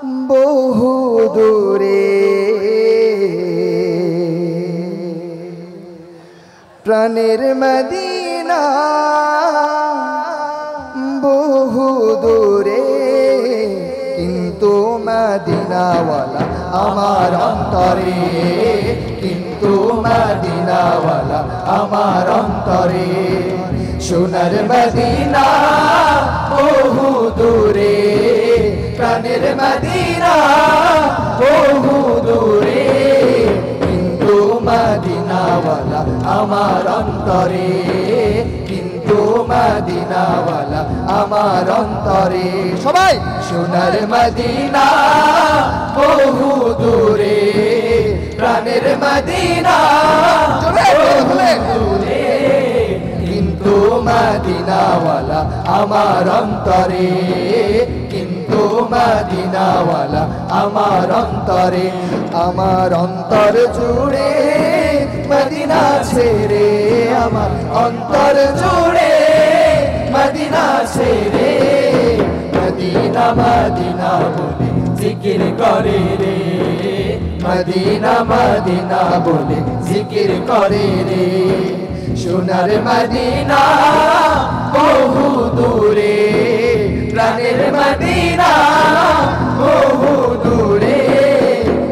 বহু দূরে প্রাণের মদিনা বহু দূরে কিন্তু মদিনাওয়ালা আমার অন্তরে কিন্তু মদিনাওয়ালা আমার অন্তরে সোনার মদিনা বহু দূরে প্রাণের মদিনা বহু দূরে কিন্তু মদিনাওয়ালা আমার অন্তরে কিন্তু মদিনাওয়ালা আমার অন্তরে সবাই সোনার মদিনা বহু দূরে প্রাণের মদিনা বহু দূরে কিন্তু মদিনাওয়ালা আমার অন্তরে কিন্তু মদিনাওয়ালা আমার অন্তরে আমার অন্তর জুড়ে মদিনা ছেড়ে আমার অন্তর জুড়ে মদিনা ছেড়ে মদিনা মদিনা বলে জিকির করে রে মদিনা মদিনা বলে জিকির করে রে সোনার মদিনা বহু দূরে প্রাণের মদিনা বহু দূরে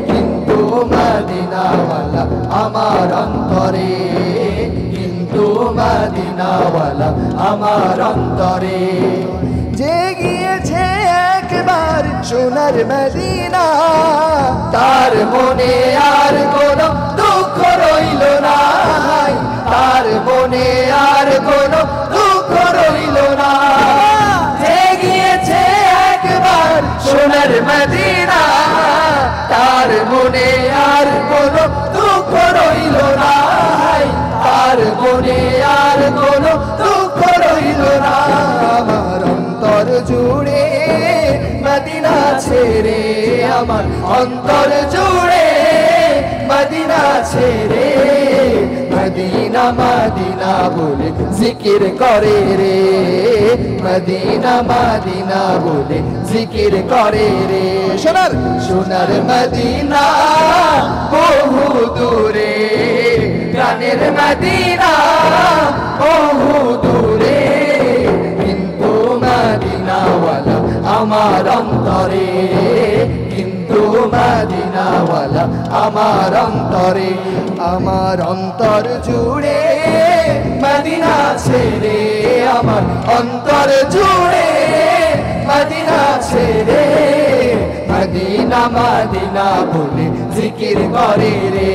কিন্তু মদিনাওয়ালা আমার অন্তরে কিন্তু মদিনাওয়ালা আমার অন্তরে যে গিয়েছে একবার সোনার মদিনা তার মনে আর কোনো দুঃখ রইল না তার মনে আর কোনো দুঃখ রইল না যে গিয়েছে একবার সোনার মদিনা তার মনে আর কোনো দুঃখ রইল না তার মনে আর কোনো দুঃখ রইল না আমার অন্তর জুড়ে মদিনা ছেড়ে আমার অন্তর জুড়ে মদিনা ছেড়ে মদিনা মদিনা বলে জিকির করে রে মদিনা মদিনা বলে জিকির করে রে সোনার সোনার মদিনা বহু দূরে প্রাণের মদিনা বহু দূরে কিন্তু মদিনাওয়ালা আমার অন্তরে কিন্তু মদিনাওয়ালা আমার অন্তরে আমার অন্তর জুড়ে মদিনা ছেড়ে আমার অন্তর জুড়ে মদিনা ছেড়ে মদিনা মদিনা বলে জিকির করে রে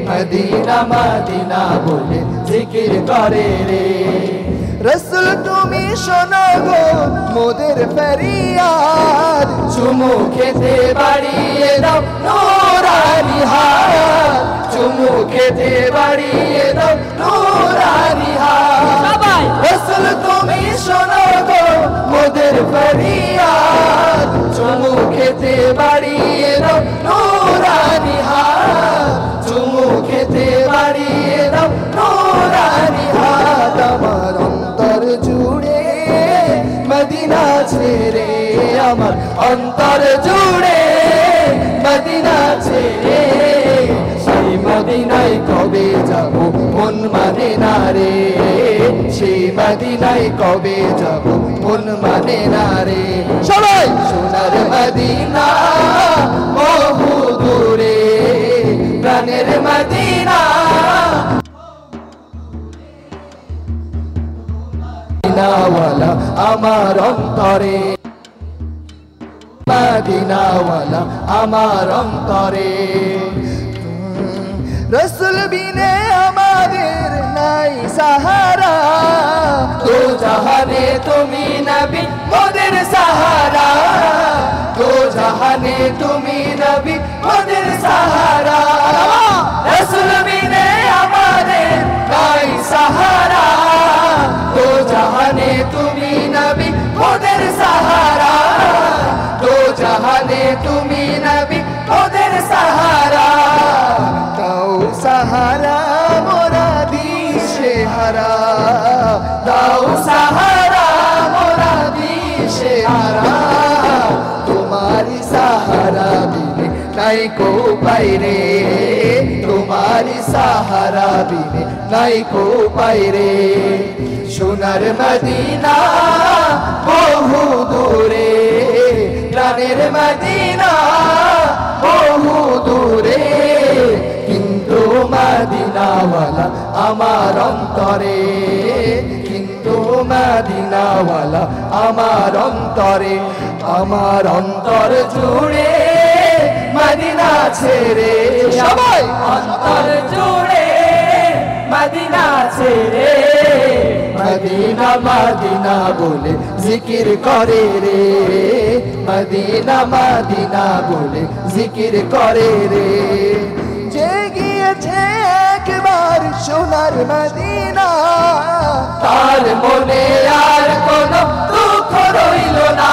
মদিনা মদিনা বলে জিকির করে রে রসুল তুমি শোনো গো মোদের ফরিয়াদ চুমু খেতে বাড়িয়ে দাও নূরানি হাত চুমু খেতে বাড়িয়ে দাও নূরানি হাত রসুল তুমি শোনো গো মোদের ফরিয়াদ চুমু খেতে বাড়িয়ে দাও নূরানি হাত চুমু খেতে বাড়িয়ে দাও নূরানি হাত আমার অন্তর জুড়ে মদিনা ছেড়ে আমার অন্তর জুড়ে মদিনা ছেড়ে সেই মদিনায় কবে যাব মন মানে না রে সেই মদিনায় কবে যাব মন মানে না রে সবাই সোনার মদিনা বহু দূরে প্রাণের মদিনা মদিনাওয়ালা আমার অন্তরে মদিনাওয়ালা আমার অন্তরে রসুল বিনে আমাদের নাই সাহারা তো জাহানে তুমি নবী মোদের সাহারা তো জাহানে তুমি নবী মোদের সাহারা রসুল বিনে আমাদের নাই সাহারা তো জাহানে তুমি নবী মোদের সাহারা তো জাহানে তুমি নবী মোদের সাহারা দাও সাহারা মোরা দিশে হারা দাও সাহারা মোরা দিশে হারা তোমারি নাই কো পাইরে তোমারি সাহারা বিনে নাই কো পাইরে সোনার মদিনা বহু দূরে প্রাণের মদিনা বহু দূরে কিন্তু মদিনাওয়ালা আমার অন্তরে কিন্তু মদিনাওয়ালা আমার অন্তরে আমার অন্তর জুড়ে মদিনা ছেড়ে সবাই অন্তর জুড়ে মদিনা ছেড়ে মদিনা মদিনা বলে জিকির করে রে মদিনা মদিনা বলে জিকির করে রে যে গিয়েছে একবার সোনার মদিনা তার মনে আর কোনো দুঃখ রইল না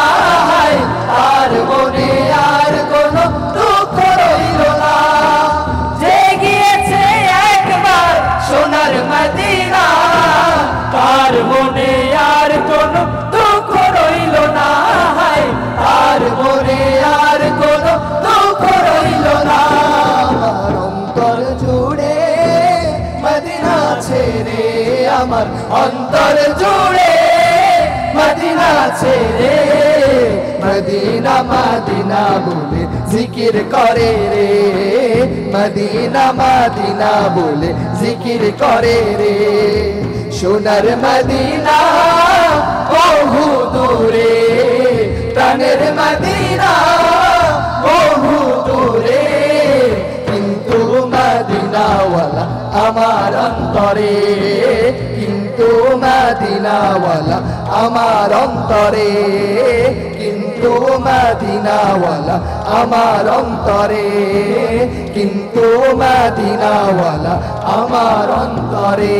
তার মনে আর কোনো দুঃখ রইল না যে গিয়েছে একবার সোনার মদিনা তার মনে আর কোনো দুঃখ রইল না তার মনে আর কোনো দুঃখ রইল না আমার অন্তর জুড়ে মদিনা ছেড়ে আমার অন্তর জুড়ে মদিনা ছেড়ে মদিনা মদিনা বলে জিকির করে রে মদিনা মদিনা বলে জিকির করে রে সোনার মদিনা বহু দূরে প্রাণের মদিনা বহু দূরে কিন্তু মদিনাওয়ালা আমার অন্তরে কিন্তু মদিনাওয়ালা আমার অন্তরে কিন্তু মদিনাওয়ালা আমার অন্তরে কিন্তু মদিনাওয়ালা আমার অন্তরে